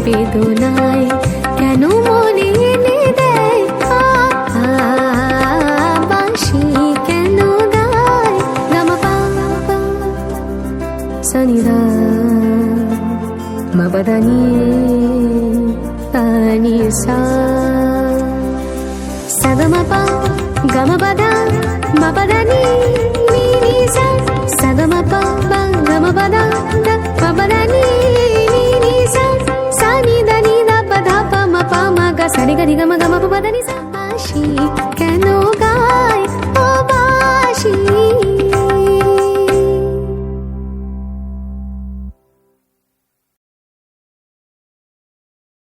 বেদনায় কেন মনে এনে দেয় বাঁশি কেন গায় গামা পা সনিদা মবদানি তানি সা সগমপা গমপদা মপদানি নি সা সগমপা গমপদা মপদানি নি সা সানি দানি দা পধা পা ম পা ম গ সানি গ নি গ ম গ ম প দ নি সা বাঁশি কেন গায় ও বাঁশি